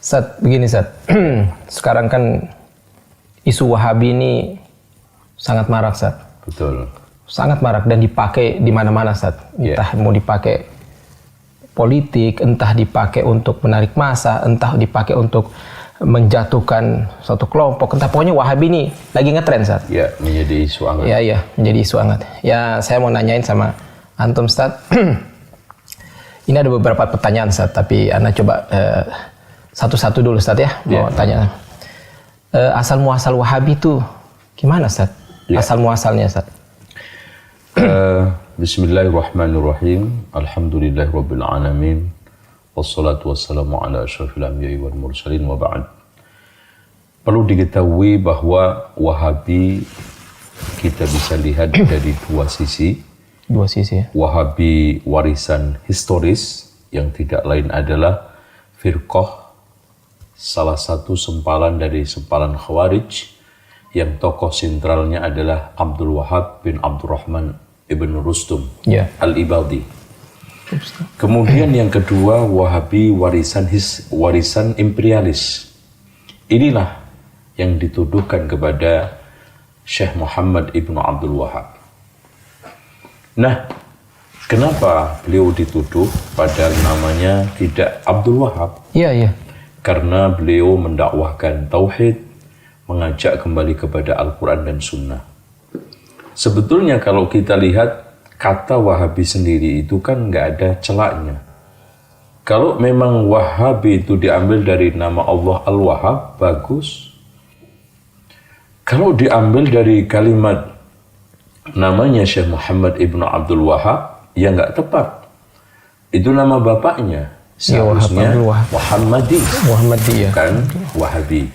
Sat, begini Sat. Sekarang kan isu Wahabi ini sangat marak Sat. Betul. Sangat marak dan dipakai di mana-mana Sat. Entah mau dipakai politik, entah dipakai untuk menarik massa, entah dipakai untuk menjatuhkan suatu kelompok, entah pokoknya Wahabi ini lagi ngetren Sat. Ya, menjadi isu hangat. Iya, menjadi isu hangat. Ya, saya mau nanyain sama antum Sat. Ini ada beberapa pertanyaan Sat, tapi Ana coba satu-satu dulu Ustaz ya, mau tanya. Asal muasal Wahabi itu gimana Ustaz? Asal muasalnya Ustaz. Bismillahirrahmanirrahim. Alhamdulillahirabbil alamin. Wassalatu wassalamu ala asyrafil anbiya'i wal mursalin wa ba'd. Perlu diketahui bahwa Wahabi kita bisa lihat dari dua sisi. Dua sisi ya. Wahabi warisan historis yang tidak lain adalah firqah, salah satu sempalan dari sempalan Khawarij yang tokoh sentralnya adalah Abdul Wahab bin Abdurrahman ibn Rustum al-Ibadi. Kemudian yang kedua, Wahabi warisan imperialis. Inilah yang dituduhkan kepada Syekh Muhammad ibn Abdul Wahab. Nah, kenapa beliau dituduh padahal namanya tidak Abdul Wahab? Iya. Karena beliau mendakwahkan tauhid, mengajak kembali kepada Al-Quran dan Sunnah. Sebetulnya kalau kita lihat kata Wahabi sendiri itu kan nggak ada celaknya. Kalau memang Wahabi itu diambil dari nama Allah Al-Wahhab, bagus. Kalau diambil dari kalimat namanya Syekh Muhammad ibn Abdul Wahab, ya nggak tepat. Itu nama bapaknya. Seharusnya Muhammadi, bukan Wahabi.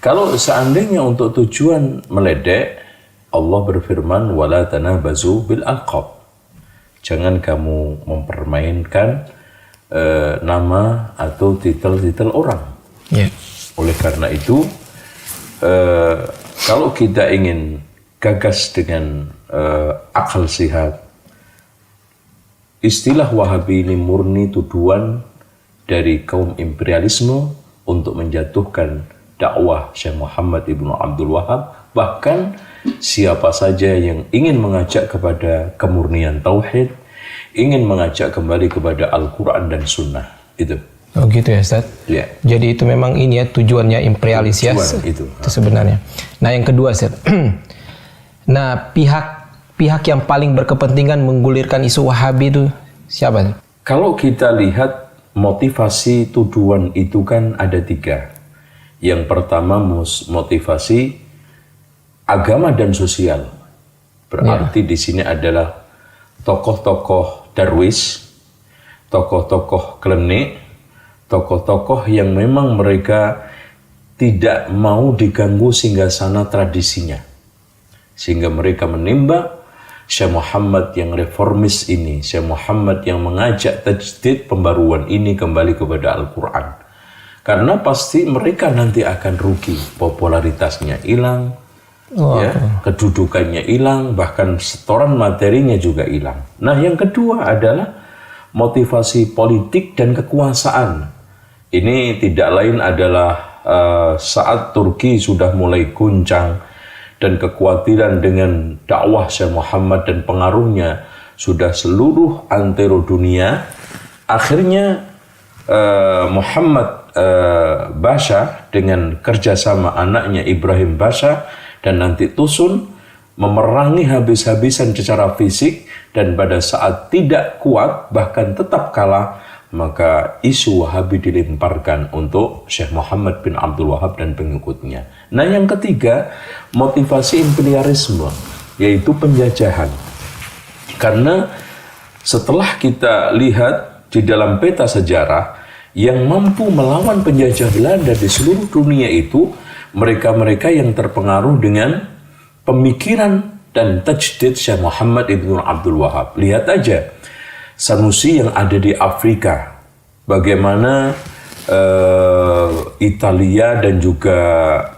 Kalau seandainya untuk tujuan meledek, Allah berfirman, wala tanabazu bil alqab. Jangan kamu mempermainkan nama atau titel-titel orang. Oleh karena itu, kalau kita ingin gagas dengan akal sehat, istilah Wahabi ini murni tuduhan dari kaum imperialisme untuk menjatuhkan dakwah Syekh Muhammad ibn Abdul Wahab. Bahkan siapa saja yang ingin mengajak kepada kemurnian tauhid, ingin mengajak kembali kepada Al-Quran dan Sunnah. Itu. Oh gitu ya Ustaz? Ya. Jadi itu memang ini ya tujuannya imperialis ya? Itu sebenarnya. Nah yang kedua Ustaz. Nah pihak yang paling berkepentingan menggulirkan isu Wahabi itu siapa? Kalau kita lihat motivasi tuduhan itu kan ada tiga. Yang pertama motivasi agama dan sosial. Berarti di sini adalah tokoh-tokoh darwis, tokoh-tokoh klenik, tokoh-tokoh yang memang mereka tidak mau diganggu singgasana tradisinya. Sehingga mereka menimba Syekh Muhammad yang reformis ini, Syekh Muhammad yang mengajak tajdid pembaruan ini kembali kepada Al-Quran. Karena pasti mereka nanti akan rugi, popularitasnya hilang, kedudukannya hilang, bahkan setoran materinya juga hilang. Nah yang kedua adalah motivasi politik dan kekuasaan. Ini tidak lain adalah saat Turki sudah mulai guncang, dan kekhawatiran dengan dakwah Syekh Muhammad dan pengaruhnya sudah seluruh antero dunia. Akhirnya Muhammad Basha dengan kerjasama anaknya Ibrahim Basha dan nanti Tusun memerangi habis-habisan secara fisik, dan pada saat tidak kuat bahkan tetap kalah, maka isu Wahabi dilemparkan untuk Syekh Muhammad bin Abdul Wahab dan pengikutnya. Nah yang ketiga, motivasi imperialisme, yaitu penjajahan. Karena setelah kita lihat di dalam peta sejarah, yang mampu melawan penjajah Belanda di seluruh dunia itu mereka-mereka yang terpengaruh dengan pemikiran dan tajdid Syekh Muhammad ibn Abdul Wahab. Lihat aja Sanusi yang ada di Afrika, bagaimana Italia dan juga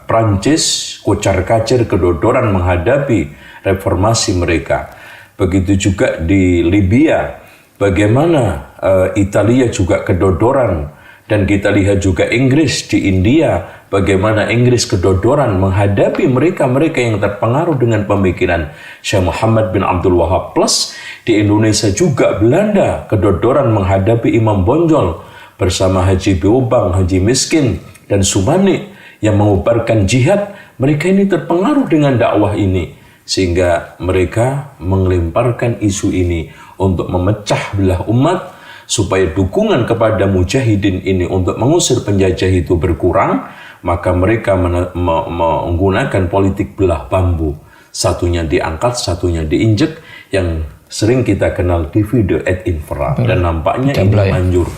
Prancis kocar-kacir kedodoran menghadapi reformasi mereka. Begitu juga di Libya, bagaimana Italia juga kedodoran Dan kita lihat juga Inggris di India, bagaimana Inggris kedodoran menghadapi mereka-mereka yang terpengaruh dengan pemikiran Syekh Muhammad bin Abdul Wahab. Plus di Indonesia juga Belanda kedodoran menghadapi Imam Bonjol bersama Haji Beobang, Haji Miskin, dan Subani yang mengubarkan jihad. Mereka ini terpengaruh dengan dakwah ini, sehingga mereka mengelemparkan isu ini untuk memecah belah umat, supaya dukungan kepada mujahidin ini untuk mengusir penjajah itu berkurang. Maka mereka menggunakan politik belah bambu, satunya diangkat, satunya diinjek, yang sering kita kenal divide et impera. Dan nampaknya ini manjur.